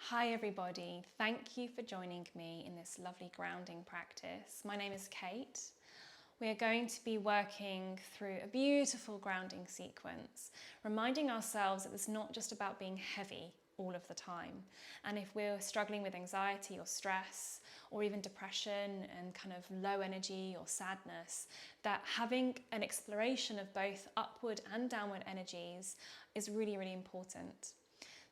Hi everybody, thank you for joining me in this lovely grounding practice. My name is Kate. We are going to be working through a beautiful grounding sequence, reminding ourselves that it's not just about being heavy all of the time. And if we're struggling with anxiety or stress or even depression and kind of low energy or sadness, that having an exploration of both upward and downward energies is really, really important.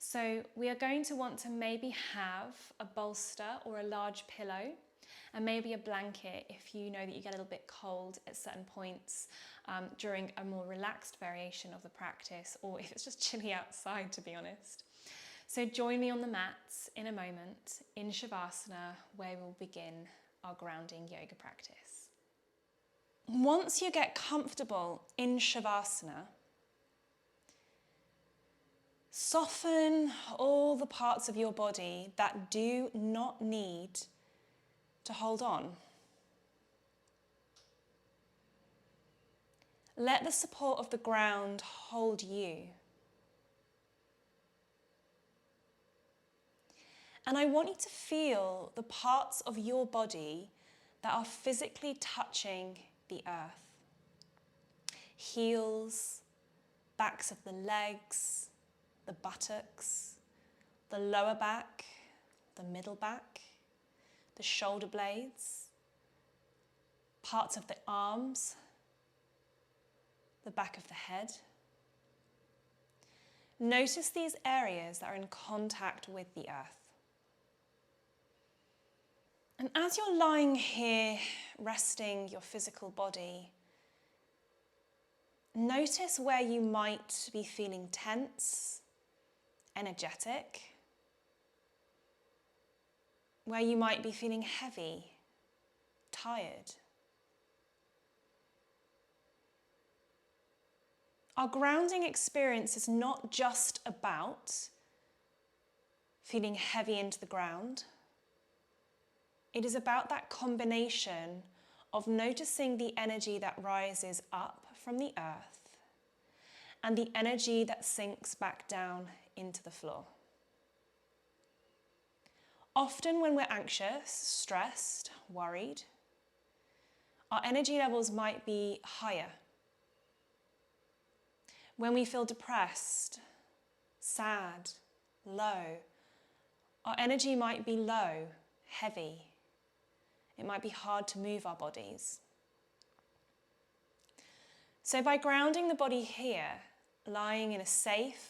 So we are going to want to maybe have a bolster or a large pillow and maybe a blanket if you know that you get a little bit cold at certain points during a more relaxed variation of the practice, or if it's just chilly outside, to be honest. So join me on the mats in a moment in Shavasana, where we'll begin our grounding yoga practice. Once you get comfortable in Shavasana, soften all the parts of your body that do not need to hold on. Let the support of the ground hold you. And I want you to feel the parts of your body that are physically touching the earth. Heels, backs of the legs, the buttocks, the lower back, the middle back, the shoulder blades, parts of the arms, the back of the head. Notice these areas that are in contact with the earth. And as you're lying here, resting your physical body, notice where you might be feeling tense, energetic, where you might be feeling heavy, tired. Our grounding experience is not just about feeling heavy into the ground. It is about that combination of noticing the energy that rises up from the earth and the energy that sinks back down into the floor. Often when we're anxious, stressed, worried, our energy levels might be higher. When we feel depressed, sad, low, our energy might be low, heavy. It might be hard to move our bodies. So by grounding the body here, lying in a safe,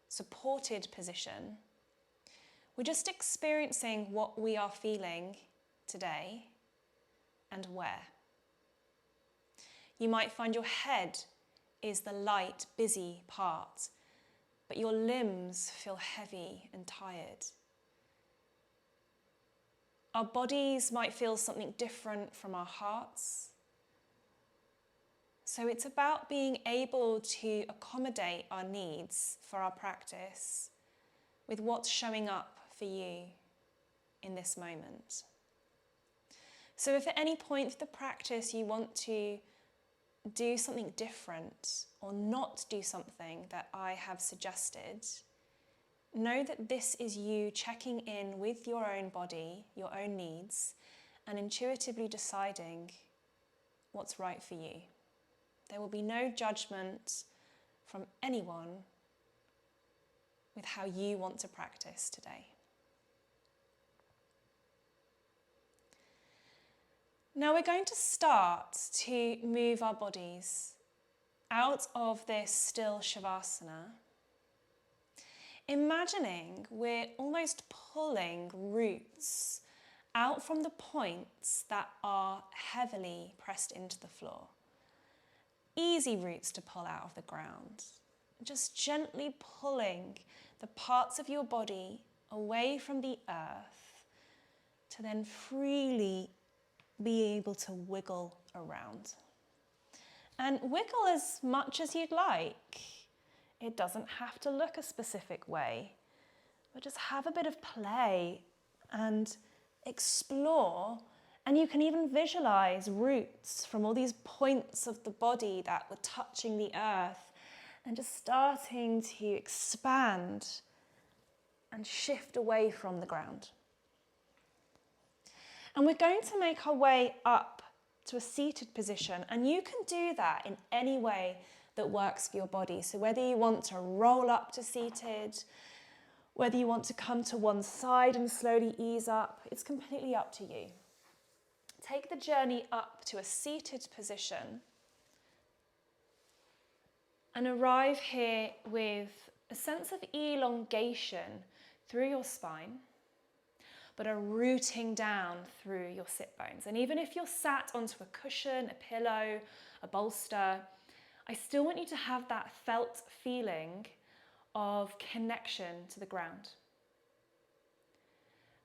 supported position, we're just experiencing what we are feeling today and where. You might find your head is the light, busy part, but your limbs feel heavy and tired. Our bodies might feel something different from our hearts. So it's about being able to accommodate our needs for our practice with what's showing up for you in this moment. So if at any point through the practice you want to do something different or not do something that I have suggested, know that this is you checking in with your own body, your own needs, and intuitively deciding what's right for you. There will be no judgment from anyone with how you want to practice today. Now we're going to start to move our bodies out of this still Shavasana, imagining we're almost pulling roots out from the points that are heavily pressed into the floor. Easy roots to pull out of the ground. Just gently pulling the parts of your body away from the earth to then freely be able to wiggle around. And wiggle as much as you'd like. It doesn't have to look a specific way, but just have a bit of play and explore. And you can even visualize roots from all these points of the body that were touching the earth and just starting to expand and shift away from the ground. And we're going to make our way up to a seated position, and you can do that in any way that works for your body. So whether you want to roll up to seated, whether you want to come to one side and slowly ease up, it's completely up to you. Take the journey up to a seated position and arrive here with a sense of elongation through your spine, but a rooting down through your sit bones. And even if you're sat onto a cushion, a pillow, a bolster, I still want you to have that felt feeling of connection to the ground.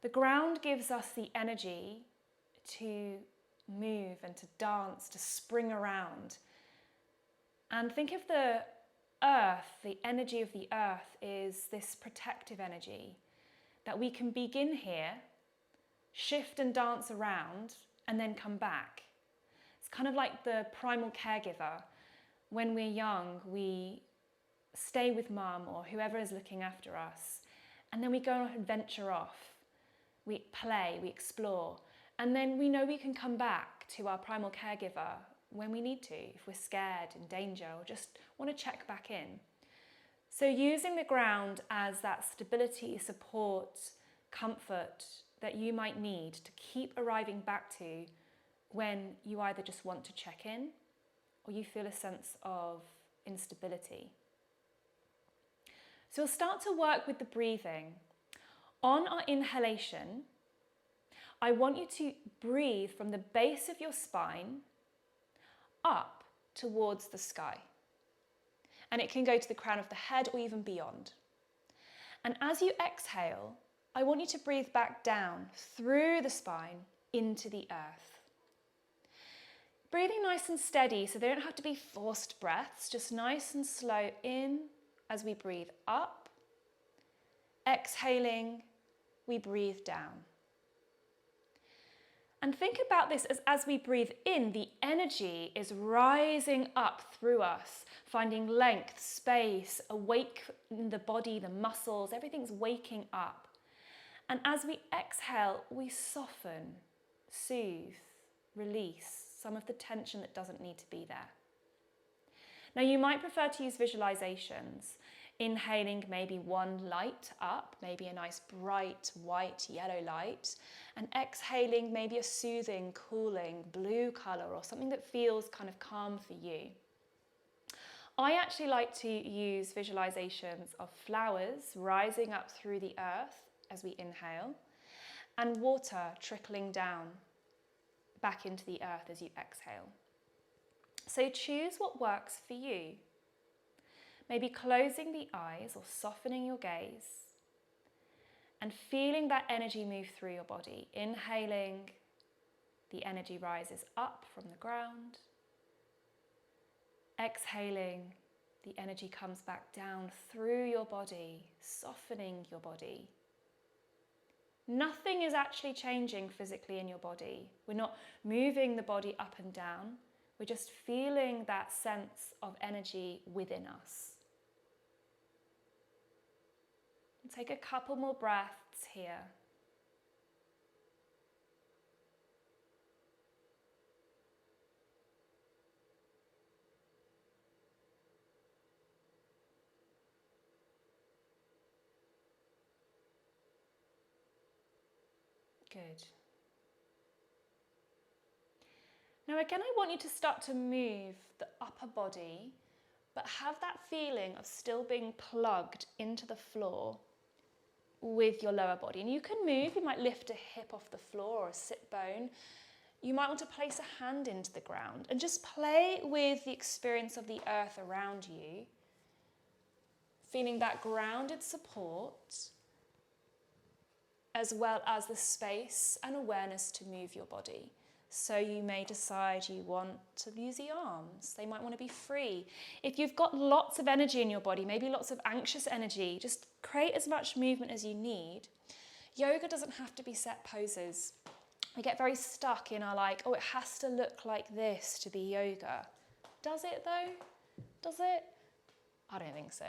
The ground gives us the energy to move and to dance, to spring around. And think of the earth, the energy of the earth is this protective energy that we can begin here, shift and dance around, and then come back. It's kind of like the primal caregiver. When we're young, we stay with mum or whoever is looking after us, and then we go and venture off. We play, we explore, and then we know we can come back to our primal caregiver when we need to, if we're scared, in danger, or just want to check back in. So using the ground as that stability, support, comfort that you might need to keep arriving back to when you either just want to check in or you feel a sense of instability. So we'll start to work with the breathing. On our inhalation, I want you to breathe from the base of your spine up towards the sky. And it can go to the crown of the head or even beyond. And as you exhale, I want you to breathe back down through the spine into the earth. Breathing nice and steady, so they don't have to be forced breaths, just nice and slow in as we breathe up. Exhaling, we breathe down. And think about this as we breathe in, the energy is rising up through us, finding length, space, awake in the body, the muscles, everything's waking up. And as we exhale, we soften, soothe, release some of the tension that doesn't need to be there. Now you might prefer to use visualizations. Inhaling maybe one light up, maybe a nice bright white yellow light, and exhaling maybe a soothing, cooling blue color or something that feels kind of calm for you. I actually like to use visualizations of flowers rising up through the earth as we inhale and water trickling down back into the earth as you exhale. So choose what works for you. Maybe closing the eyes or softening your gaze and feeling that energy move through your body. Inhaling, the energy rises up from the ground. Exhaling, the energy comes back down through your body, softening your body. Nothing is actually changing physically in your body. We're not moving the body up and down. We're just feeling that sense of energy within us. Take a couple more breaths here. Good. Now again, I want you to start to move the upper body, but have that feeling of still being plugged into the floor with your lower body. And you can move, you might lift a hip off the floor or a sit bone. You might want to place a hand into the ground and just play with the experience of the earth around you, feeling that grounded support, as well as the space and awareness to move your body. So you may decide you want to use the arms. They might want to be free. If you've got lots of energy in your body, maybe lots of anxious energy, just create as much movement as you need. Yoga doesn't have to be set poses. We get very stuck in our oh, it has to look like this to be yoga. Does it though? Does it? I don't think so.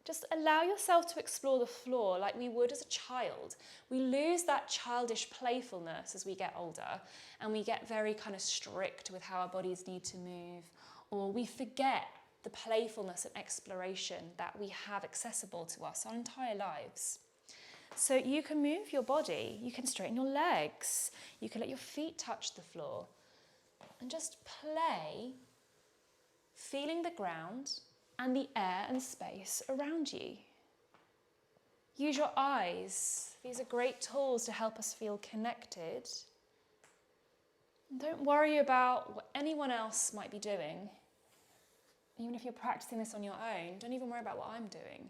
Just allow yourself to explore the floor like we would as a child. We lose that childish playfulness as we get older, and we get very kind of strict with how our bodies need to move, or we forget the playfulness and exploration that we have accessible to us our entire lives. So you can move your body, you can straighten your legs, you can let your feet touch the floor, and just play, feeling the ground and the air and space around you. Use your eyes. These are great tools to help us feel connected. Don't worry about what anyone else might be doing. Even if you're practicing this on your own, don't even worry about what I'm doing.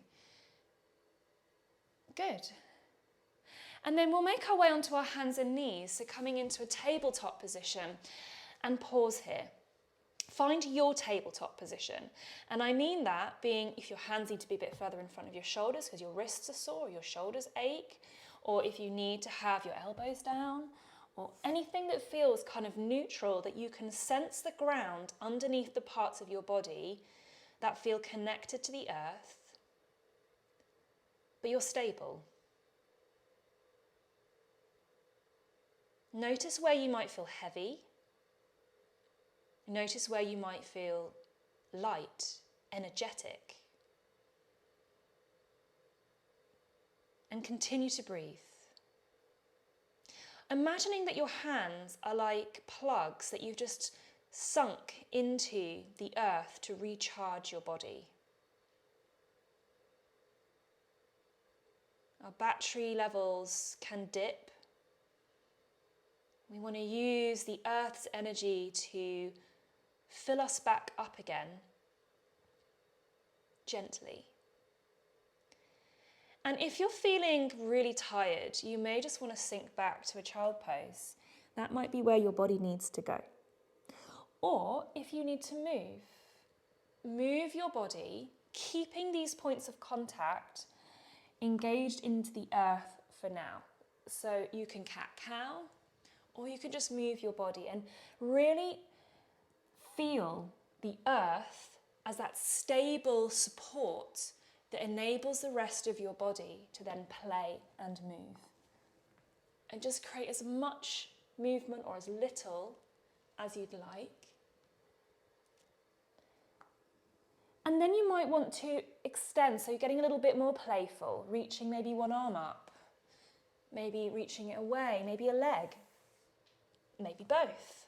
Good. And then we'll make our way onto our hands and knees, so coming into a tabletop position, and pause here. Find your tabletop position. And I mean that being if your hands need to be a bit further in front of your shoulders because your wrists are sore or your shoulders ache, or if you need to have your elbows down, or anything that feels kind of neutral, that you can sense the ground underneath the parts of your body that feel connected to the earth, but you're stable. Notice where you might feel heavy. Notice where you might feel light, energetic. And continue to breathe. Imagining that your hands are like plugs that you've just sunk into the earth to recharge your body. Our battery levels can dip. We want to use the earth's energy to fill us back up again, gently. And if you're feeling really tired, you may just want to sink back to a child pose. That might be where your body needs to go. Or if you need to move your body, keeping these points of contact engaged into the earth for now. So you can cat-cow, or you can just move your body and really feel the earth as that stable support that enables the rest of your body to then play and move. And just create as much movement or as little as you'd like. And then you might want to extend, so you're getting a little bit more playful, reaching maybe one arm up, maybe reaching it away, maybe a leg, maybe both.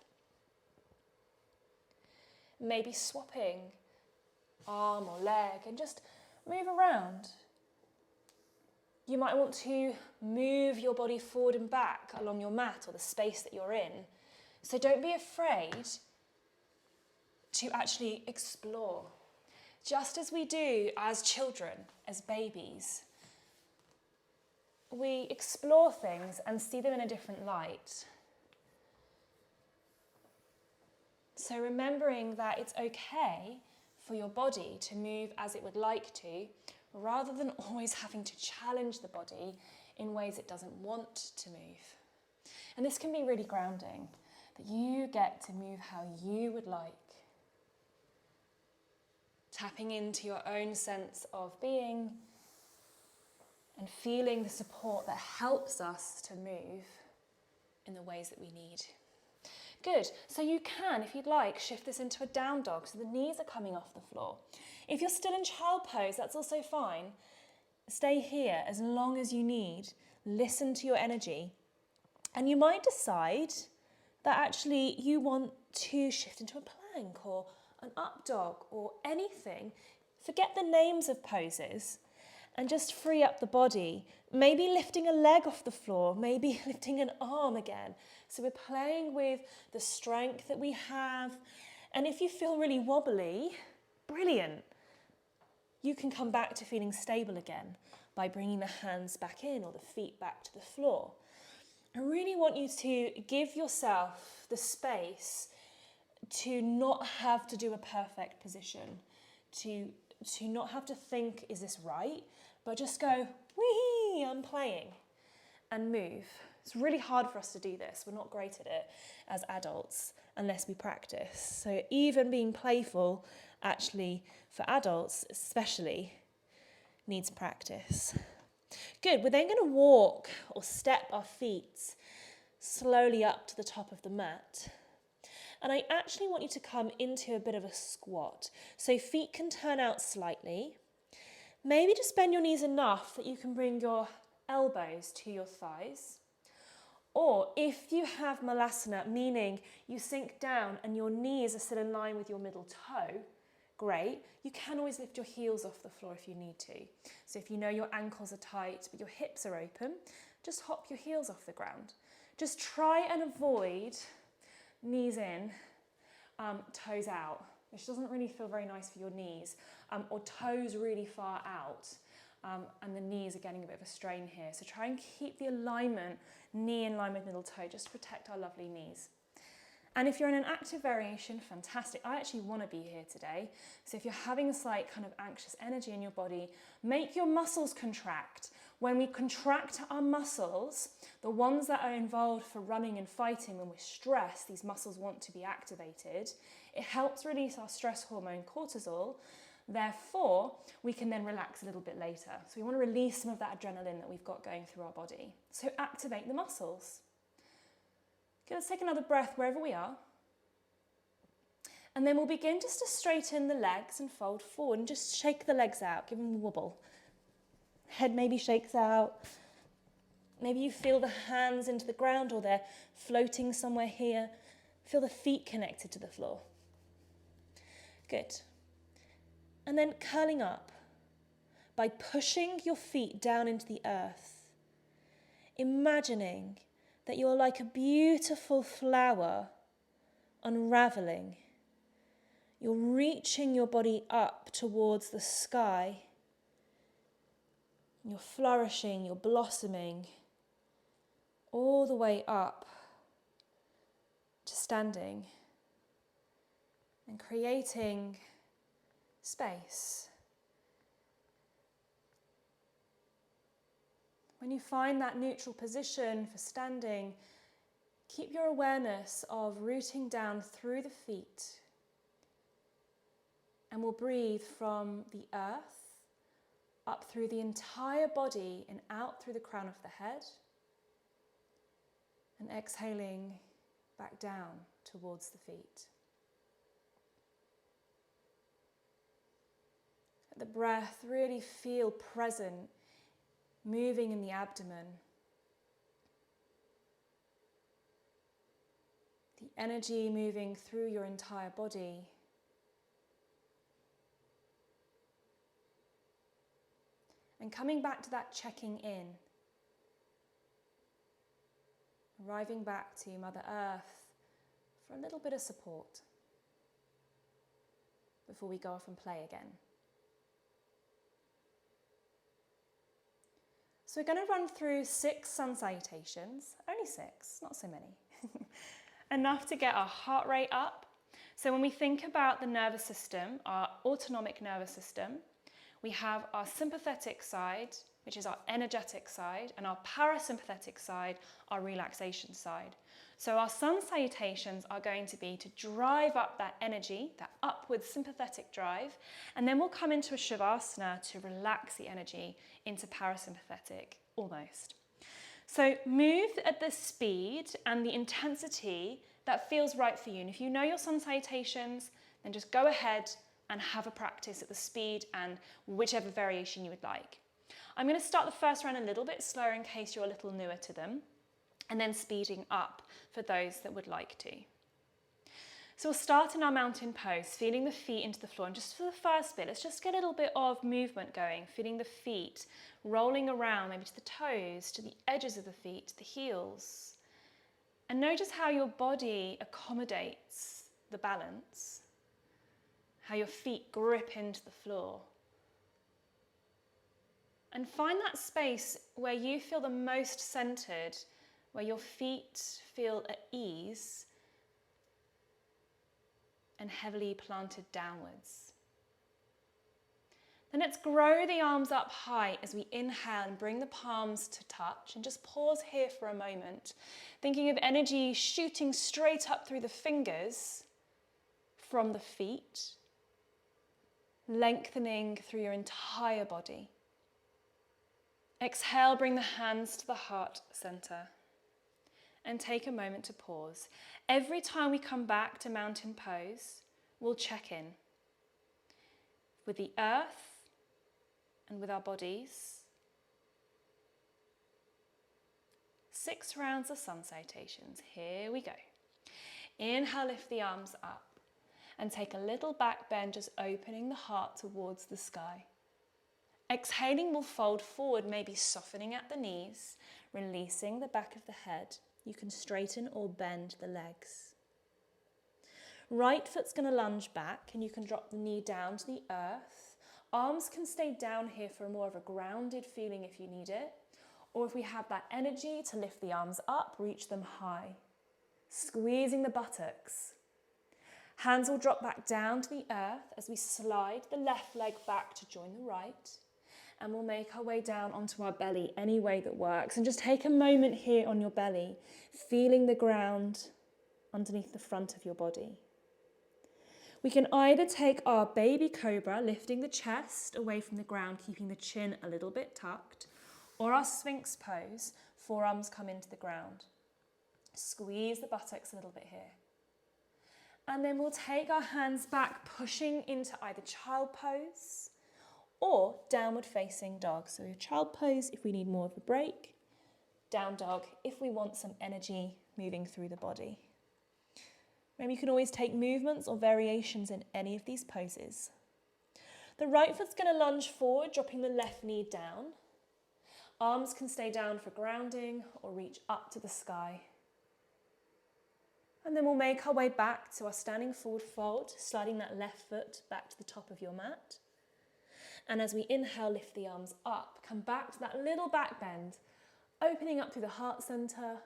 Maybe swapping arm or leg and just move around. You might want to move your body forward and back along your mat or the space that you're in. So don't be afraid to actually explore. Just as we do as children, as babies. We explore things and see them in a different light. So remembering that it's okay for your body to move as it would like to, rather than always having to challenge the body in ways it doesn't want to move. And this can be really grounding, that you get to move how you would like. Tapping into your own sense of being and feeling the support that helps us to move in the ways that we need. Good, so you can, if you'd like, shift this into a down dog so the knees are coming off the floor. If you're still in child pose, that's also fine. Stay here as long as you need. Listen to your energy. And you might decide that actually you want to shift into a plank or an up dog or anything. Forget the names of poses and just free up the body. Maybe lifting a leg off the floor, maybe lifting an arm again. So we're playing with the strength that we have. And if you feel really wobbly, brilliant. You can come back to feeling stable again by bringing the hands back in or the feet back to the floor. I really want you to give yourself the space to not have to do a perfect position, to not have to think, is this right? But just go, wee, I'm playing, and move. It's really hard for us to do this. We're not great at it as adults unless we practice. So even being playful, actually, for adults especially, needs practice. Good, we're then going to walk or step our feet slowly up to the top of the mat. And I actually want you to come into a bit of a squat. So feet can turn out slightly. Maybe just bend your knees enough that you can bring your elbows to your thighs. Or if you have malasana, meaning you sink down and your knees are still in line with your middle toe, great. You can always lift your heels off the floor if you need to. So if you know your ankles are tight but your hips are open, just hop your heels off the ground. Just try and avoid knees in, toes out, which doesn't really feel very nice for your knees, or toes really far out, and the knees are getting a bit of a strain here. So try and keep the alignment, knee in line with middle toe, just to protect our lovely knees. And if you're in an active variation, fantastic. I actually want to be here today. So if you're having a slight kind of anxious energy in your body, make your muscles contract. When we contract our muscles, the ones that are involved for running and fighting, when we're stressed, these muscles want to be activated. It helps release our stress hormone cortisol. Therefore, we can then relax a little bit later. So we want to release some of that adrenaline that we've got going through our body. So activate the muscles. Okay, let's take another breath wherever we are. And then we'll begin just to straighten the legs and fold forward and just shake the legs out, give them a wobble. Head maybe shakes out. Maybe you feel the hands into the ground or they're floating somewhere here. Feel the feet connected to the floor. Good. And then curling up by pushing your feet down into the earth. Imagining that you're like a beautiful flower unraveling. You're reaching your body up towards the sky. You're flourishing, you're blossoming all the way up to standing and creating space. When you find that neutral position for standing, keep your awareness of rooting down through the feet, and we'll breathe from the earth up through the entire body and out through the crown of the head, and exhaling back down towards the feet. Let the breath really feel present, moving in the abdomen. The energy moving through your entire body. And coming back to that checking in. Arriving back to Mother Earth for a little bit of support before we go off and play again. So we're going to run through 6 sun salutations, only 6, not so many. Enough to get our heart rate up. So when we think about the nervous system, our autonomic nervous system, we have our sympathetic side, which is our energetic side, and our parasympathetic side, our relaxation side. So our sun salutations are going to be to drive up that energy, that upward sympathetic drive, and then we'll come into a Shavasana to relax the energy into parasympathetic, almost. So move at the speed and the intensity that feels right for you. And if you know your sun salutations, then just go ahead and have a practice at the speed and whichever variation you would like. I'm going to start the first round a little bit slower in case you're a little newer to them, and then speeding up for those that would like to. So we'll start in our mountain pose, feeling the feet into the floor. And just for the first bit, let's just get a little bit of movement going, feeling the feet rolling around, maybe to the toes, to the edges of the feet, to the heels. And notice how your body accommodates the balance, how your feet grip into the floor. And find that space where you feel the most centered, where your feet feel at ease and heavily planted downwards. Then let's grow the arms up high as we inhale and bring the palms to touch, and just pause here for a moment, thinking of energy shooting straight up through the fingers from the feet, lengthening through your entire body. Exhale, bring the hands to the heart center and take a moment to pause. Every time we come back to mountain pose, we'll check in with the earth and with our bodies. 6 rounds of sun salutations. Here we go. Inhale, lift the arms up and take a little back bend, just opening the heart towards the sky. Exhaling, we'll fold forward, maybe softening at the knees, releasing the back of the head. You can straighten or bend the legs. Right foot's going to lunge back and you can drop the knee down to the earth. Arms can stay down here for more of a grounded feeling if you need it. Or if we have that energy to lift the arms up, reach them high. Squeezing the buttocks. Hands will drop back down to the earth as we slide the left leg back to join the right. And we'll make our way down onto our belly any way that works. And just take a moment here on your belly, feeling the ground underneath the front of your body. We can either take our baby cobra, lifting the chest away from the ground, keeping the chin a little bit tucked, or our Sphinx pose, forearms come into the ground. Squeeze the buttocks a little bit here. And then we'll take our hands back, pushing into either child pose or downward facing dog. So child pose if we need more of a break, down dog if we want some energy moving through the body. Maybe you can always take movements or variations in any of these poses. The right foot's going to lunge forward, dropping the left knee down. Arms can stay down for grounding or reach up to the sky. And then we'll make our way back to our standing forward fold, sliding that left foot back to the top of your mat. And as we inhale, lift the arms up, come back to that little back bend, opening up through the heart center,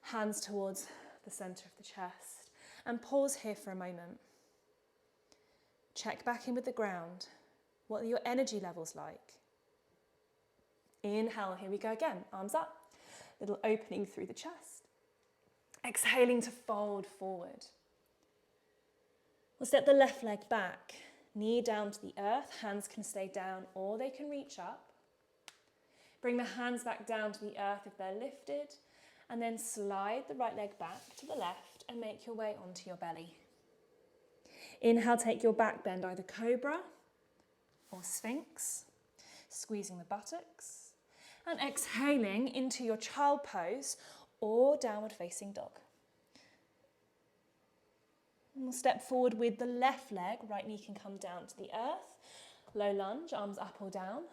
hands towards the center of the chest. And pause here for a moment. Check back in with the ground. What are your energy levels like? Inhale, here we go again, arms up, little opening through the chest. Exhaling to fold forward. We'll step the left leg back, knee down to the earth, hands can stay down or they can reach up. Bring the hands back down to the earth if they're lifted, and then slide the right leg back to the left and make your way onto your belly. Inhale, take your back bend, either cobra or Sphinx, squeezing the buttocks. And exhaling into your child pose or downward facing dog. And we'll step forward with the left leg, right knee can come down to the earth. Low lunge, arms up or down.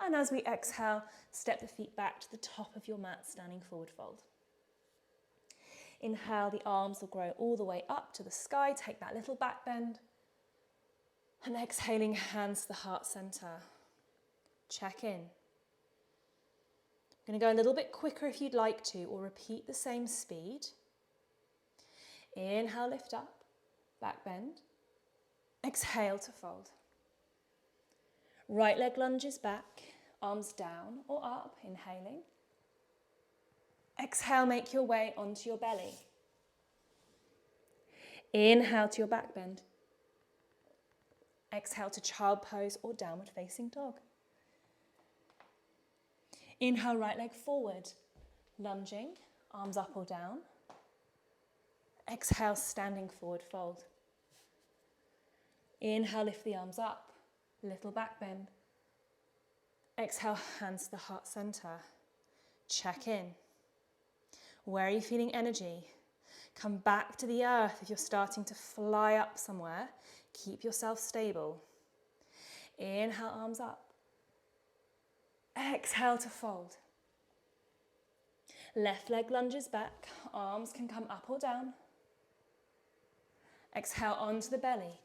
And as we exhale, step the feet back to the top of your mat, standing forward fold. Inhale, the arms will grow all the way up to the sky, take that little back bend. And exhaling, hands to the heart center. Check in. I'm going to go a little bit quicker if you'd like to, or repeat the same speed. Inhale, lift up, back bend. Exhale to fold. Right leg lunges back, arms down or up, inhaling. Exhale, make your way onto your belly. Inhale to your back bend. Exhale to child pose or downward facing dog. Inhale, right leg forward, lunging, arms up or down. Exhale, standing forward fold. Inhale, lift the arms up, little back bend. Exhale, hands to the heart center. Check in. Where are you feeling energy? Come back to the earth if you're starting to fly up somewhere. Keep yourself stable. Inhale, arms up. Exhale to fold. Left leg lunges back, arms can come up or down. Exhale onto the belly.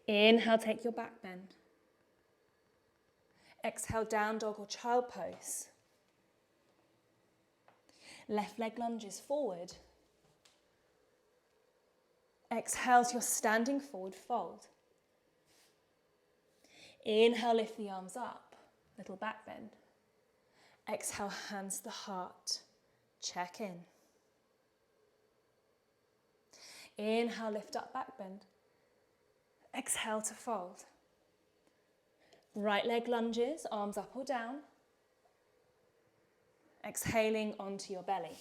Inhale, take your back bend. Exhale, down dog or child pose. Left leg lunges forward. Exhale to your standing forward fold. Inhale, lift the arms up, little back bend. Exhale, hands to the heart. Check in. Inhale, lift up, back bend. Exhale to fold. Right leg lunges, arms up or down. Exhaling onto your belly.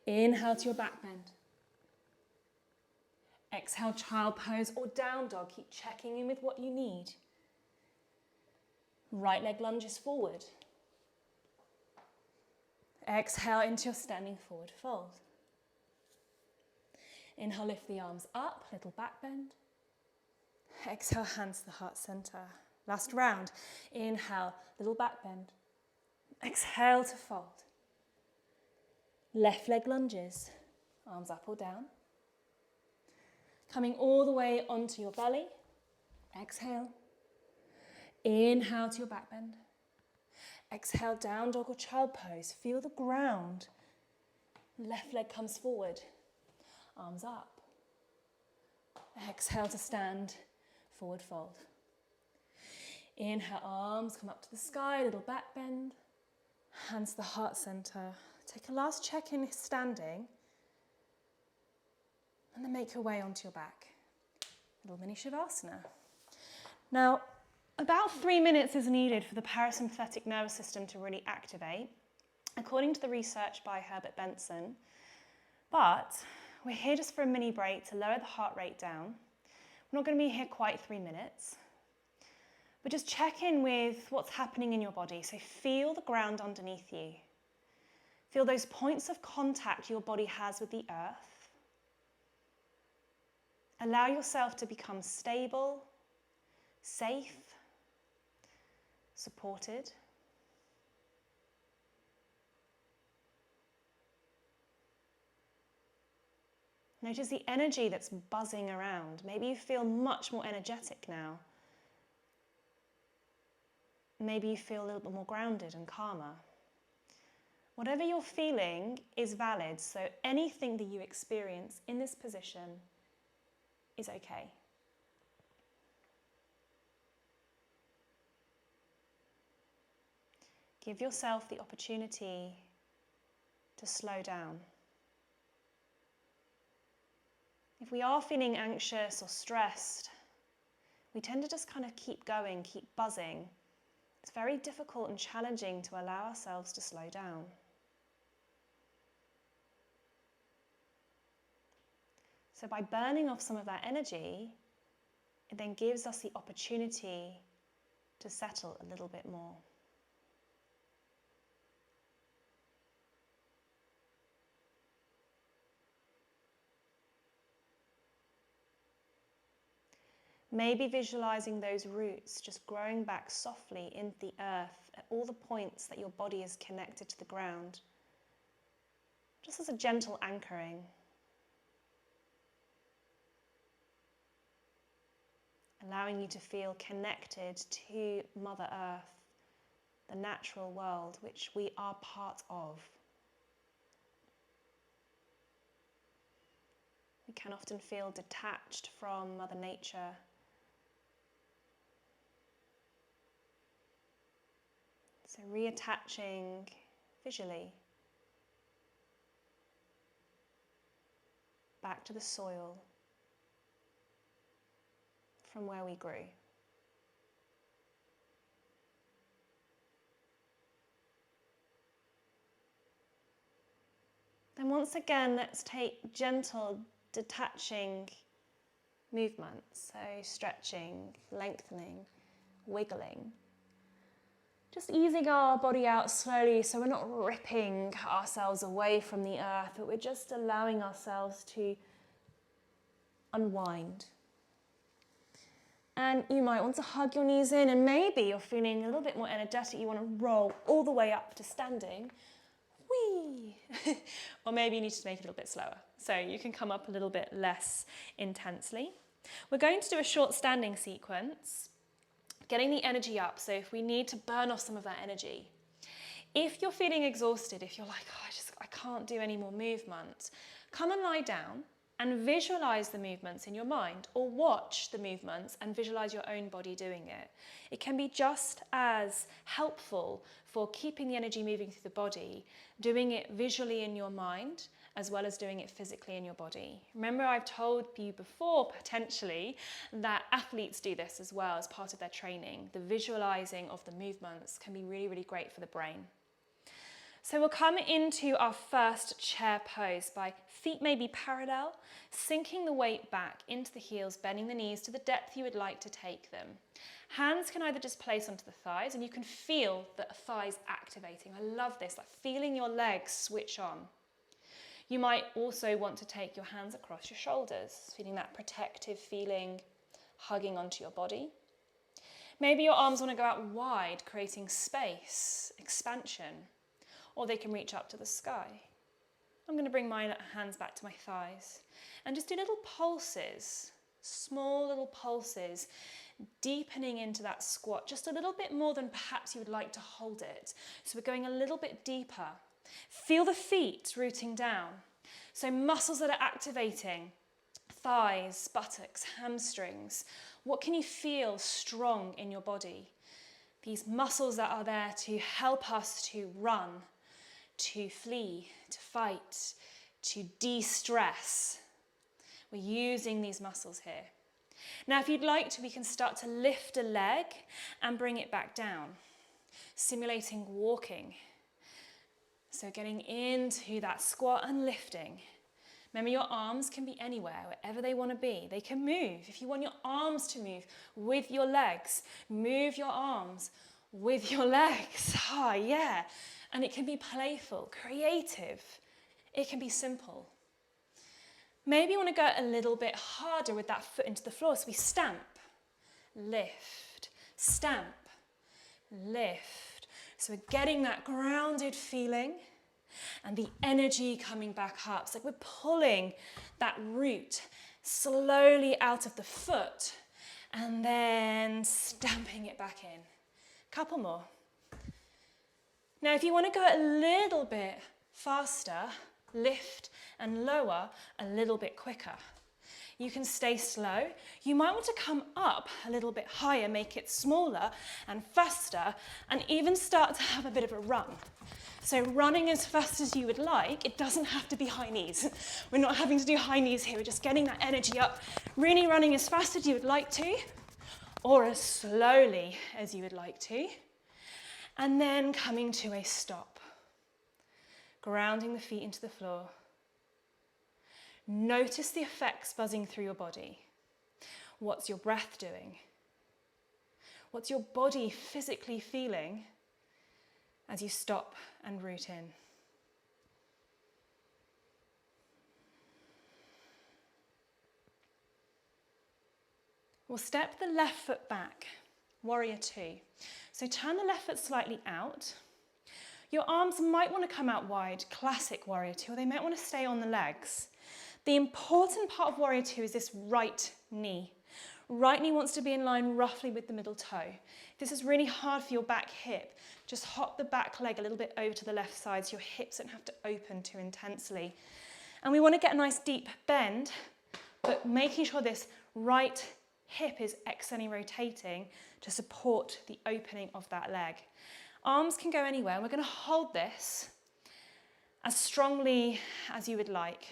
Inhale to your back bend. Exhale, child pose or down dog. Keep checking in with what you need. Right leg lunges forward. Exhale into your standing forward fold. Inhale, lift the arms up, little back bend. Exhale, hands to the heart center. Last round. Inhale, little back bend. Exhale to fold. Left leg lunges, arms up or down. Coming all the way onto your belly. Exhale. Inhale to your back bend. Exhale, down dog or child pose. Feel the ground. Left leg comes forward. Arms up. Exhale to stand. Forward fold. Inhale, arms come up to the sky. Little back bend. Hands to the heart center. Take a last check in standing. And then make your way onto your back. Little mini Shavasana. Now, about 3 minutes is needed for the parasympathetic nervous system to really activate, according to the research by Herbert Benson. But we're here just for a mini break to lower the heart rate down. We're not going to be here quite 3 minutes. But just check in with what's happening in your body. So feel the ground underneath you. Feel those points of contact your body has with the earth. Allow yourself to become stable, safe, supported. Notice the energy that's buzzing around. Maybe you feel much more energetic now. Maybe you feel a little bit more grounded and calmer. Whatever you're feeling is valid, so anything that you experience in this position is okay. Give yourself the opportunity to slow down. If we are feeling anxious or stressed, we tend to just kind of keep going, keep buzzing. It's very difficult and challenging to allow ourselves to slow down. So by burning off some of that energy, it then gives us the opportunity to settle a little bit more. Maybe visualizing those roots just growing back softly into the earth at all the points that your body is connected to the ground, just as a gentle anchoring. Allowing you to feel connected to Mother Earth, the natural world which we are part of. We can often feel detached from Mother Nature. So reattaching visually back to the soil from where we grew. Then once again, let's take gentle, detaching movements. So stretching, lengthening, wiggling. Just easing our body out slowly so we're not ripping ourselves away from the earth, but we're just allowing ourselves to unwind. And you might want to hug your knees in, and maybe you're feeling a little bit more energetic. You want to roll all the way up to standing. Whee! Or maybe you need to make it a little bit slower. So you can come up a little bit less intensely. We're going to do a short standing sequence, getting the energy up. So if we need to burn off some of that energy. If you're feeling exhausted, if you're like, oh, I can't do any more movement, come and lie down and visualize the movements in your mind, or watch the movements and visualize your own body doing it. It can be just as helpful for keeping the energy moving through the body, doing it visually in your mind as well as doing it physically in your body. Remember, I've told you before, potentially, that athletes do this as well as part of their training. The visualizing of the movements can be really, really great for the brain. So we'll come into our first chair pose by feet maybe parallel, sinking the weight back into the heels, bending the knees to the depth you would like to take them. Hands can either just place onto the thighs, and you can feel the thighs activating. I love this, like feeling your legs switch on. You might also want to take your hands across your shoulders, feeling that protective feeling, hugging onto your body. Maybe your arms want to go out wide, creating space, expansion, or they can reach up to the sky. I'm going to bring my hands back to my thighs and just do little pulses, small little pulses, deepening into that squat, just a little bit more than perhaps you would like to hold it. So we're going a little bit deeper. Feel the feet rooting down. So muscles that are activating, thighs, buttocks, hamstrings. What can you feel strong in your body? These muscles that are there to help us to run, to flee, to fight, to de-stress. We're using these muscles here. Now, if you'd like to, we can start to lift a leg and bring it back down, simulating walking. So getting into that squat and lifting. Remember, your arms can be anywhere, wherever they want to be. They can move. If you want your arms to move with your legs, move your arms with your legs. Ah, yeah. And it can be playful, creative. It can be simple. Maybe you want to go a little bit harder with that foot into the floor. So we stamp, lift, stamp, lift. So we're getting that grounded feeling and the energy coming back up. It's like we're pulling that root slowly out of the foot and then stamping it back in. Couple more. Now, if you want to go a little bit faster, lift and lower a little bit quicker. You can stay slow. You might want to come up a little bit higher, make it smaller and faster, and even start to have a bit of a run. So running as fast as you would like, it doesn't have to be high knees. We're not having to do high knees here. We're just getting that energy up, really running as fast as you would like to, or as slowly as you would like to, and then coming to a stop. Grounding the feet into the floor. Notice the effects buzzing through your body. What's your breath doing? What's your body physically feeling as you stop and root in? We'll step the left foot back, warrior two. So turn the left foot slightly out. Your arms might want to come out wide, classic warrior two, or they might want to stay on the legs. The important part of warrior two is this right knee. Right knee wants to be in line roughly with the middle toe. If this is really hard for your back hip, just hop the back leg a little bit over to the left side so your hips don't have to open too intensely. And we want to get a nice deep bend, but making sure this right hip is externally rotating to support the opening of that leg. Arms can go anywhere, and we're going to hold this as strongly as you would like,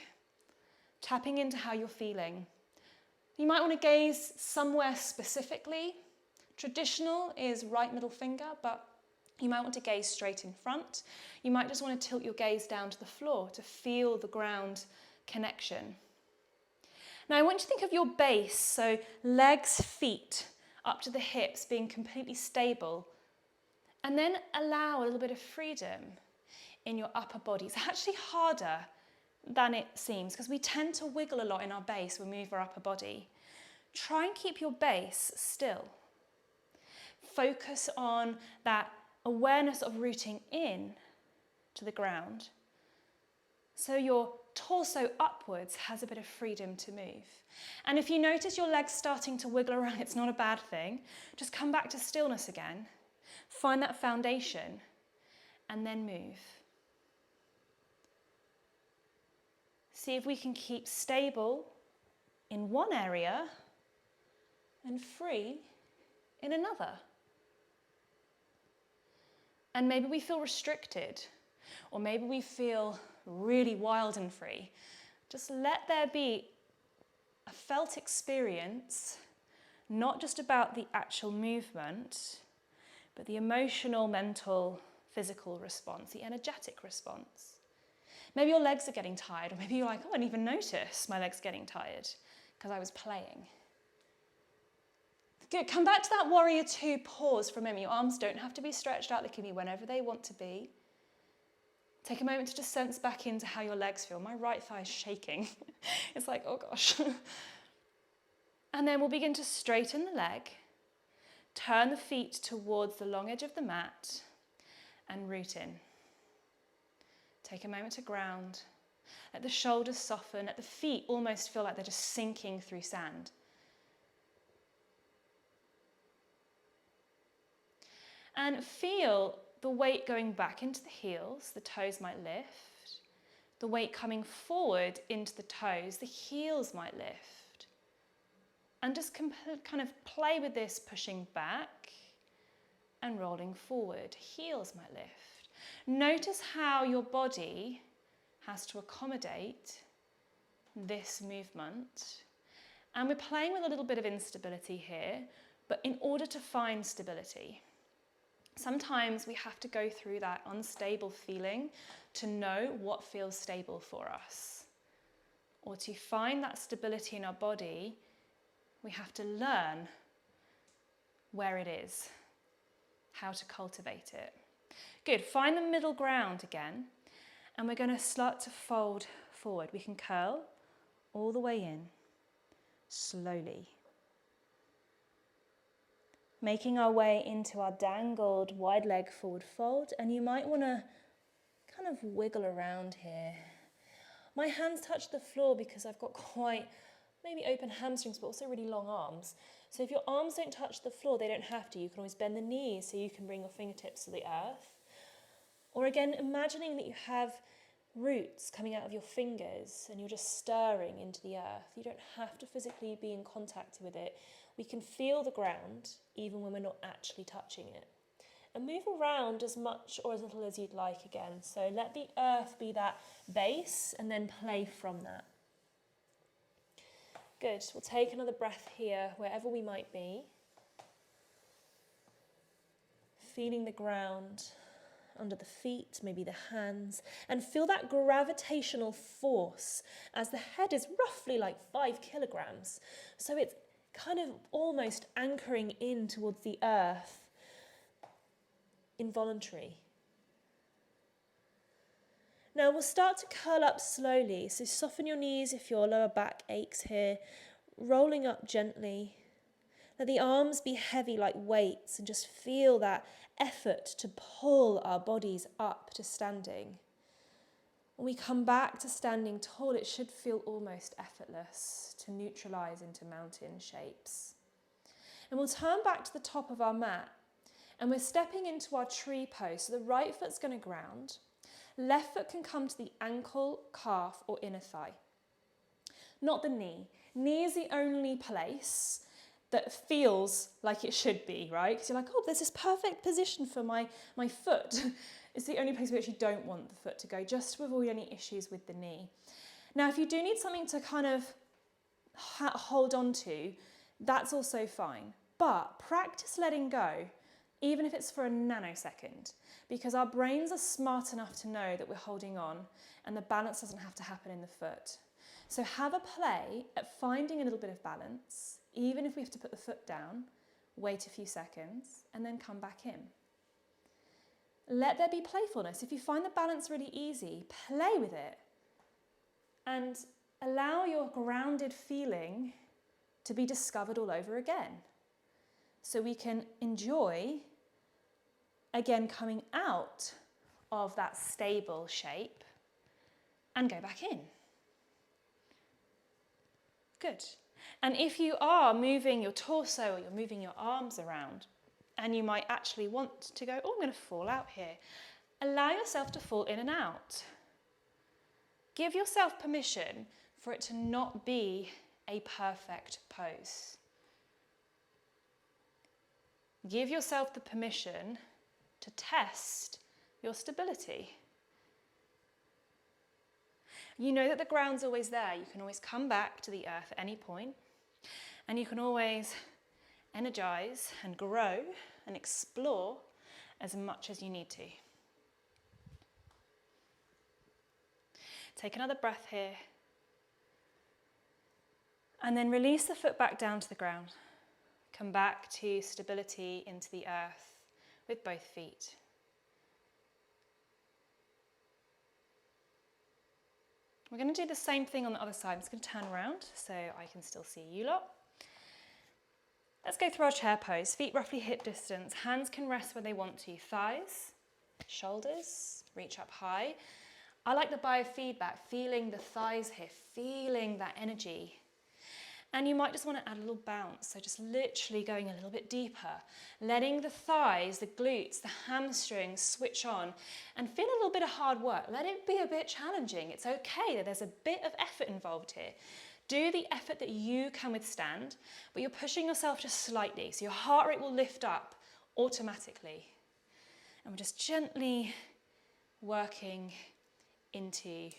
tapping into how you're feeling. You might want to gaze somewhere specifically. Traditional is right middle finger, but you might want to gaze straight in front. You might just want to tilt your gaze down to the floor to feel the ground connection. Now I want you to think of your base, so legs, feet, up to the hips being completely stable, and then allow a little bit of freedom in your upper body. It's actually harder than it seems because we tend to wiggle a lot in our base when we move our upper body. Try and keep your base still. Focus on that awareness of rooting in to the ground so your torso upwards has a bit of freedom to move. And if you notice your legs starting to wiggle around, it's not a bad thing. Just come back to stillness again. Find that foundation and then move. See if we can keep stable in one area and free in another. And maybe we feel restricted, or maybe we feel really wild and free. Just let there be a felt experience, not just about the actual movement, but the emotional, mental, physical response, the energetic response. Maybe your legs are getting tired, or maybe you're like, oh, I didn't even notice my legs getting tired because I was playing. Good, come back to that warrior two pause for a moment. Your arms don't have to be stretched out, they can be whenever they want to be. Take a moment to just sense back into how your legs feel. My right thigh is shaking. It's like, oh gosh. And then we'll begin to straighten the leg, turn the feet towards the long edge of the mat, and root in. Take a moment to ground. Let the shoulders soften. Let the feet almost feel like they're just sinking through sand. And feel the weight going back into the heels. The toes might lift. The weight coming forward into the toes. The heels might lift. And just kind of play with this, pushing back and rolling forward. Heels might lift. Notice how your body has to accommodate this movement. And we're playing with a little bit of instability here, but in order to find stability, sometimes we have to go through that unstable feeling to know what feels stable for us. Or to find that stability in our body, we have to learn where it is, how to cultivate it. Good, find the middle ground again, and we're going to start to fold forward. We can curl all the way in, slowly. Making our way into our dangled wide leg forward fold, and you might want to kind of wiggle around here. My hands touch the floor because I've got quite maybe open hamstrings, but also really long arms. So if your arms don't touch the floor, they don't have to. You can always bend the knees so you can bring your fingertips to the earth. Or again, imagining that you have roots coming out of your fingers and you're just stirring into the earth. You don't have to physically be in contact with it. We can feel the ground even when we're not actually touching it. And move around as much or as little as you'd like again. So let the earth be that base and then play from that. Good, we'll take another breath here, wherever we might be. Feeling the ground under the feet, maybe the hands, and feel that gravitational force as the head is roughly like 5 kilograms. So it's kind of almost anchoring in towards the earth, involuntary. Now we'll start to curl up slowly, so soften your knees if your lower back aches here, rolling up gently. Let the arms be heavy like weights and just feel that effort to pull our bodies up to standing. When we come back to standing tall, it should feel almost effortless to neutralize into mountain shapes. And we'll turn back to the top of our mat and we're stepping into our tree pose. So the right foot's going to ground. Left foot can come to the ankle, calf or inner thigh. Not the knee. Knee is the only place that feels like it should be, right? Because you're like, oh, there's this perfect position for my foot. It's the only place we actually don't want the foot to go, just to avoid any issues with the knee. Now, if you do need something to kind of hold on to, that's also fine. But practice letting go, even if it's for a nanosecond, because our brains are smart enough to know that we're holding on and the balance doesn't have to happen in the foot. So have a play at finding a little bit of balance, even if we have to put the foot down, wait a few seconds, and then come back in. Let there be playfulness. If you find the balance really easy, play with it and allow your grounded feeling to be discovered all over again. So we can enjoy, again, coming out of that stable shape and go back in. Good. And if you are moving your torso or you're moving your arms around and you might actually want to go, oh, I'm going to fall out here, allow yourself to fall in and out. Give yourself permission for it to not be a perfect pose. Give yourself the permission to test your stability. You know that the ground's always there. You can always come back to the earth at any point, and you can always energize and grow and explore as much as you need to. Take another breath here. And then release the foot back down to the ground. Come back to stability into the earth with both feet. We're going to do the same thing on the other side. I'm just going to turn around so I can still see you lot. Let's go through our chair pose. Feet roughly hip distance. Hands can rest where they want to. Thighs, shoulders, reach up high. I like the biofeedback, feeling the thighs here, feeling that energy. And you might just want to add a little bounce, so just literally going a little bit deeper, letting the thighs, the glutes, the hamstrings switch on and feel a little bit of hard work. Let it be a bit challenging. It's okay that there's a bit of effort involved here. Do the effort that you can withstand, but you're pushing yourself just slightly, so your heart rate will lift up automatically. And we're just gently working into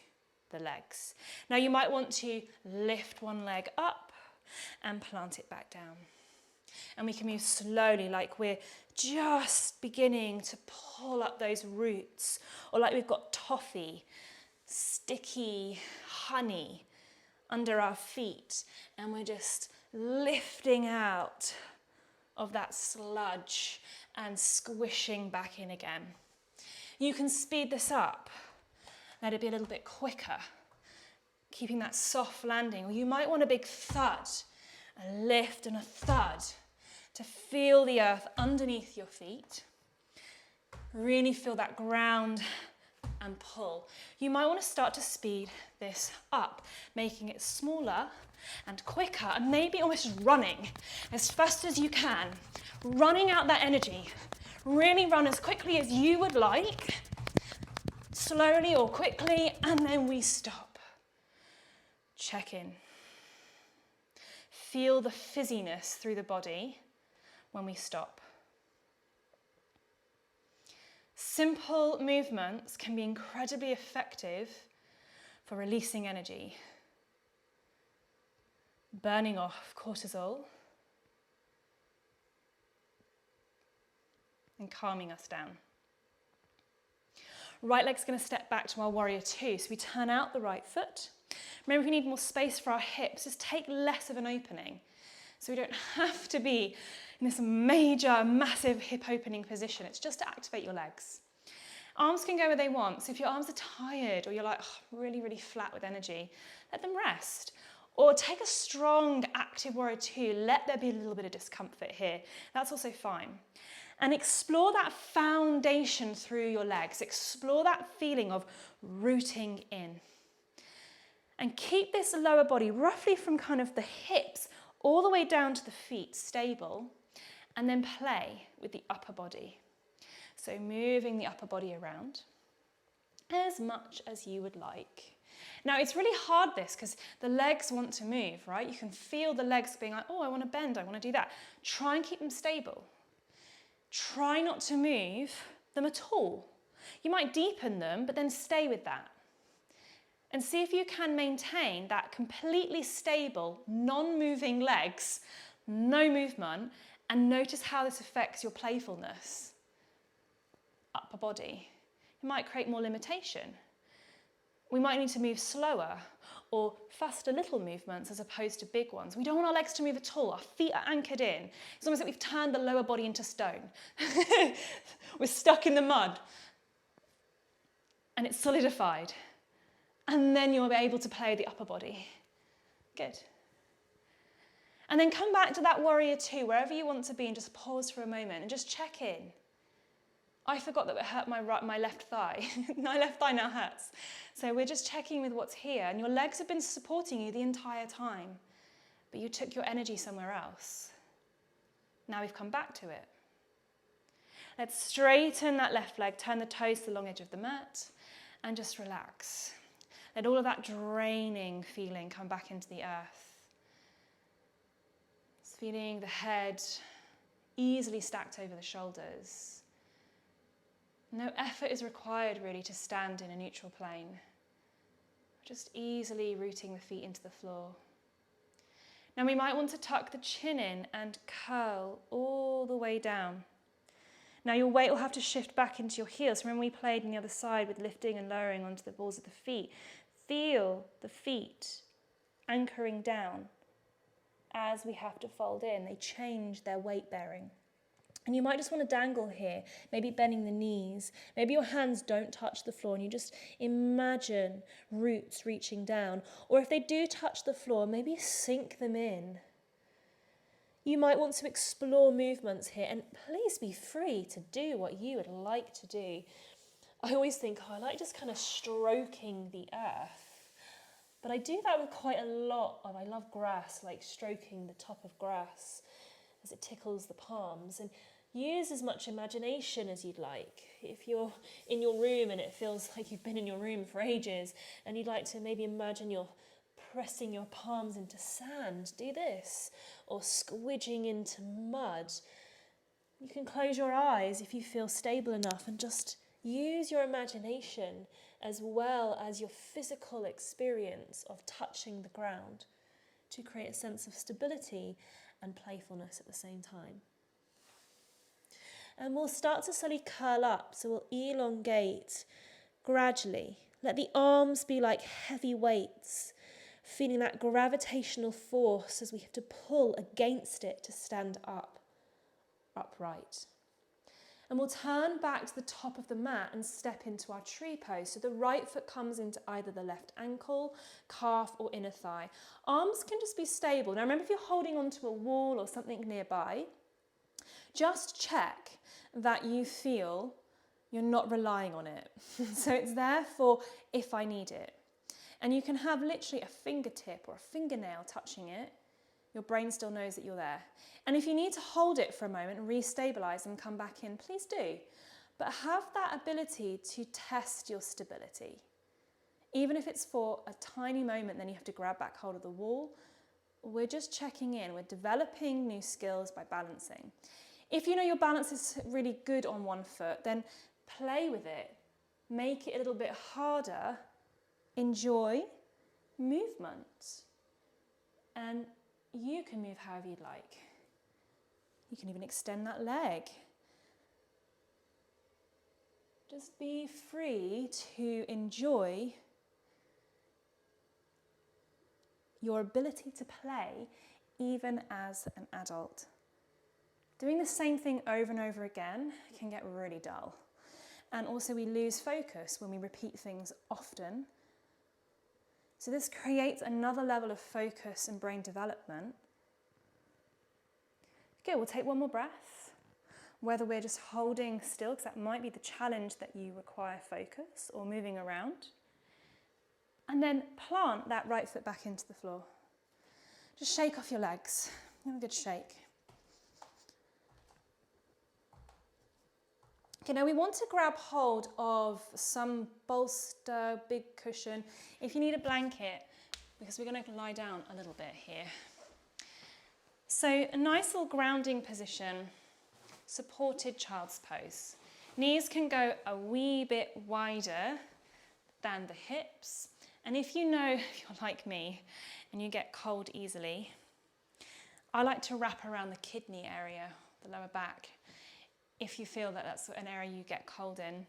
the legs. Now you might want to lift one leg up and plant it back down. And we can move slowly, like we're just beginning to pull up those roots, or like we've got toffee, sticky honey under our feet, and we're just lifting out of that sludge and squishing back in again. You can speed this up, let it be a little bit quicker, keeping that soft landing. Or you might want a big thud, a lift and a thud to feel the earth underneath your feet. Really feel that ground and pull. You might want to start to speed this up, making it smaller and quicker, and maybe almost just running as fast as you can, running out that energy. Really run as quickly as you would like, slowly or quickly, and then we stop. Check in. Feel the fizziness through the body when we stop. Simple movements can be incredibly effective for releasing energy, burning off cortisol, and calming us down. Right leg's going to step back to our warrior two, so we turn out the right foot. Remember, if we need more space for our hips, just take less of an opening. So we don't have to be in this major, massive hip opening position. It's just to activate your legs. Arms can go where they want. So if your arms are tired or you're like, oh, really, really flat with energy, let them rest. Or take a strong, active warrior two. Let there be a little bit of discomfort here. That's also fine. And explore that foundation through your legs. Explore that feeling of rooting in. And keep this lower body roughly from kind of the hips all the way down to the feet stable, and then play with the upper body. So moving the upper body around as much as you would like. Now it's really hard this because the legs want to move, right? You can feel the legs being like, oh, I want to bend, I want to do that. Try and keep them stable. Try not to move them at all. You might deepen them, but then stay with that. And see if you can maintain that completely stable, non-moving legs, no movement, and notice how this affects your playfulness. Upper body. It might create more limitation. We might need to move slower or faster little movements as opposed to big ones. We don't want our legs to move at all. Our feet are anchored in. It's almost like we've turned the lower body into stone. We're stuck in the mud. And it's solidified. And then you'll be able to play the upper body. Good. And then come back to that warrior two, wherever you want to be, and just pause for a moment and just check in. I forgot that it hurt my left thigh. My left thigh now hurts. So we're just checking with what's here. And your legs have been supporting you the entire time, but you took your energy somewhere else. Now we've come back to it. Let's straighten that left leg, turn the toes to the long edge of the mat, and just relax. Let all of that draining feeling come back into the earth. Just feeling the head easily stacked over the shoulders. No effort is required really to stand in a neutral plane. Just easily rooting the feet into the floor. Now we might want to tuck the chin in and curl all the way down. Now your weight will have to shift back into your heels. Remember we played on the other side with lifting and lowering onto the balls of the feet. Feel the feet anchoring down as we have to fold in. They change their weight bearing. And you might just want to dangle here, maybe bending the knees. Maybe your hands don't touch the floor and you just imagine roots reaching down. Or if they do touch the floor, maybe sink them in. You might want to explore movements here, and please be free to do what you would like to do. I always think, I like just kind of stroking the earth. But I do that with quite a lot of, I love grass, like stroking the top of grass as it tickles the palms. And use as much imagination as you'd like. If you're in your room and it feels like you've been in your room for ages and you'd like to maybe imagine you're pressing your palms into sand, do this. Or squidging into mud. You can close your eyes if you feel stable enough and just use your imagination as well as your physical experience of touching the ground to create a sense of stability and playfulness at the same time. And we'll start to slowly curl up, so we'll elongate gradually. Let the arms be like heavy weights, feeling that gravitational force as we have to pull against it to stand upright. And we'll turn back to the top of the mat and step into our tree pose. So the right foot comes into either the left ankle, calf or inner thigh. Arms can just be stable. Now remember, if you're holding onto a wall or something nearby, just check that you feel you're not relying on it. So it's there for if I need it. And you can have literally a fingertip or a fingernail touching it. Your brain still knows that you're there. And if you need to hold it for a moment and restabilize and come back in, please do. But have that ability to test your stability. Even if it's for a tiny moment, then you have to grab back hold of the wall. We're just checking in. We're developing new skills by balancing. If you know your balance is really good on one foot, then play with it. Make it a little bit harder. Enjoy movement. And you can move however you'd like. You can even extend that leg. Just be free to enjoy your ability to play even as an adult. Doing the same thing over and over again can get really dull. And also we lose focus when we repeat things often. So this creates another level of focus and brain development. Good, we'll take one more breath. Whether we're just holding still, because that might be the challenge that you require focus, or moving around. And then plant that right foot back into the floor. Just shake off your legs. Have a good shake. Okay, now we want to grab hold of some bolster, big cushion. If you need a blanket, because we're going to lie down a little bit here. So a nice little grounding position, supported child's pose. Knees can go a wee bit wider than the hips. And if you're like me and you get cold easily, I like to wrap around the kidney area, the lower back, if you feel that that's an area you get cold in.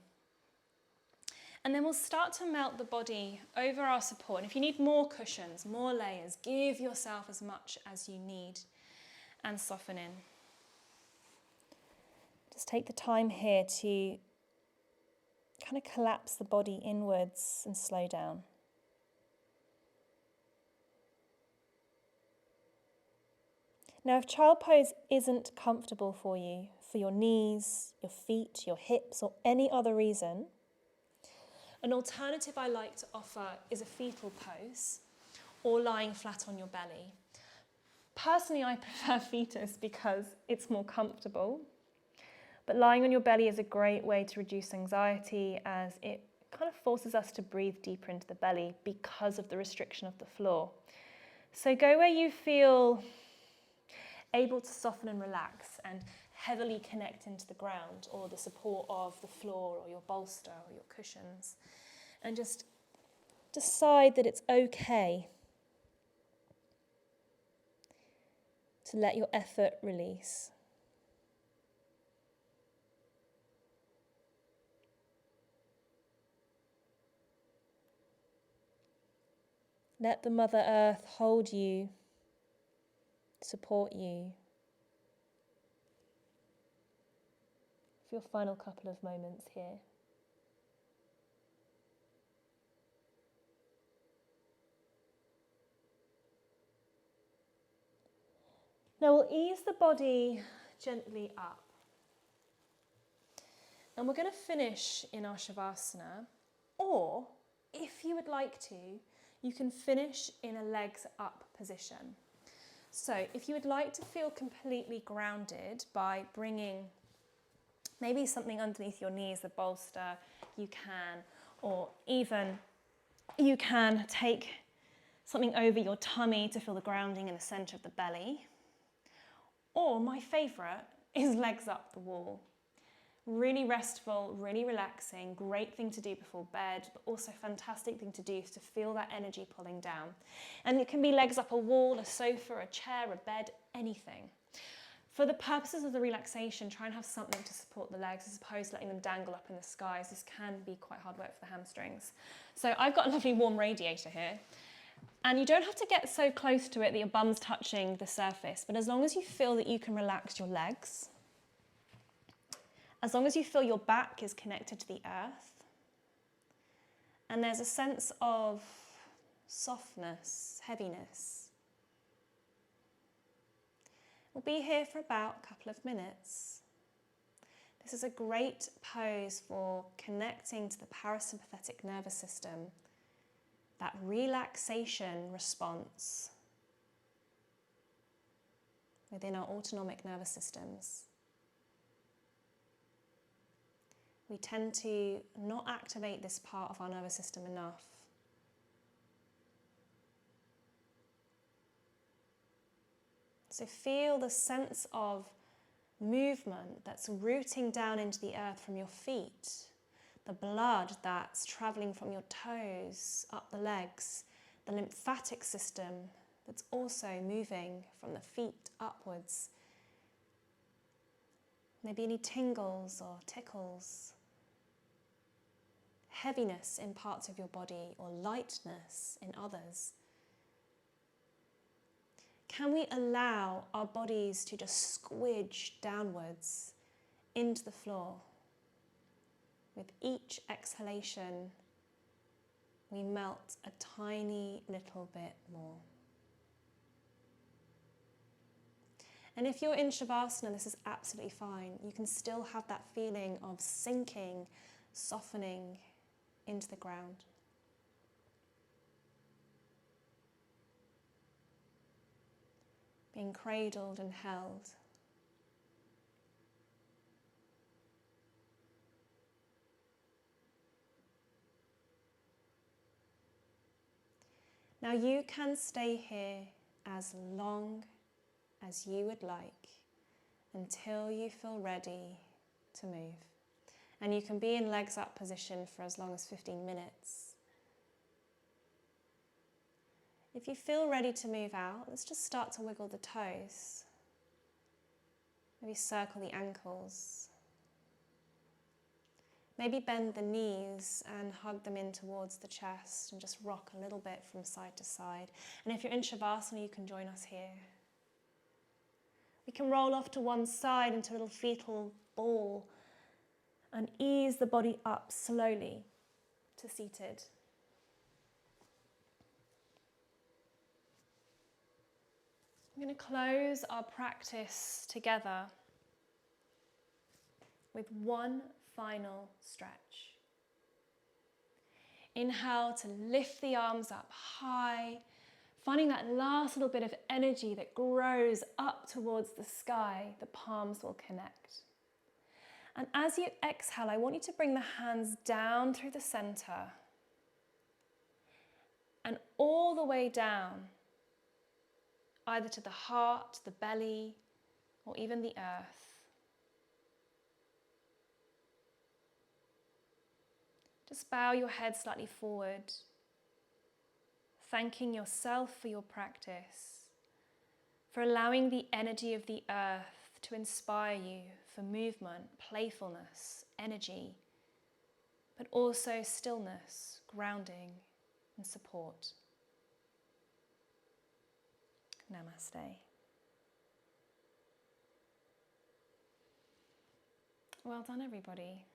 And then we'll start to melt the body over our support. And if you need more cushions, more layers, give yourself as much as you need and soften in. Just take the time here to kind of collapse the body inwards and slow down. Now, if child pose isn't comfortable for you, for your knees, your feet, your hips, or any other reason, an alternative I like to offer is a fetal pose, or lying flat on your belly. Personally, I prefer fetus because it's more comfortable, but lying on your belly is a great way to reduce anxiety, as it kind of forces us to breathe deeper into the belly because of the restriction of the floor. So go where you feel able to soften and relax and heavily connect into the ground or the support of the floor or your bolster or your cushions, and just decide that it's okay to let your effort release. Let the Mother Earth hold you, support you for your final couple of moments here. Now we'll ease the body gently up. And we're going to finish in our Shavasana, or if you would like to, you can finish in a legs up position. So if you would like to feel completely grounded by bringing maybe something underneath your knees, the bolster, you can, or even you can take something over your tummy to feel the grounding in the center of the belly. Or my favorite is legs up the wall. Really restful, really relaxing, great thing to do before bed, but also fantastic thing to do to feel that energy pulling down. And it can be legs up a wall, a sofa, a chair, a bed, anything. For the purposes of the relaxation, try and have something to support the legs as opposed to letting them dangle up in the skies. This can be quite hard work for the hamstrings. So I've got a lovely warm radiator here. And you don't have to get so close to it that your bum's touching the surface, but as long as you feel that you can relax your legs, as long as you feel your back is connected to the earth, and there's a sense of softness, heaviness. We'll be here for about a couple of minutes. This is a great pose for connecting to the parasympathetic nervous system, that relaxation response within our autonomic nervous systems. We tend to not activate this part of our nervous system enough. So feel the sense of movement that's rooting down into the earth from your feet, the blood that's traveling from your toes up the legs, the lymphatic system that's also moving from the feet upwards. Maybe any tingles or tickles, heaviness in parts of your body or lightness in others. Can we allow our bodies to just squidge downwards into the floor? With each exhalation, we melt a tiny little bit more. And if you're in Shavasana, this is absolutely fine. You can still have that feeling of sinking, softening into the ground. Being cradled and held. Now you can stay here as long as you would like until you feel ready to move. And you can be in legs up position for as long as 15 minutes. If you feel ready to move out, let's just start to wiggle the toes. Maybe circle the ankles. Maybe bend the knees and hug them in towards the chest and just rock a little bit from side to side. And if you're in Shavasana, you can join us here. We can roll off to one side into a little fetal ball and ease the body up slowly to seated. I'm going to close our practice together with one final stretch. Inhale to lift the arms up high, finding that last little bit of energy that grows up towards the sky. The palms will connect. And as you exhale, I want you to bring the hands down through the center and all the way down, either to the heart, the belly, or even the earth. Just bow your head slightly forward thanking yourself for your practice, for allowing the energy of the earth to inspire you for movement, playfulness, energy, but also stillness, grounding, and support. Namaste. Well done, everybody.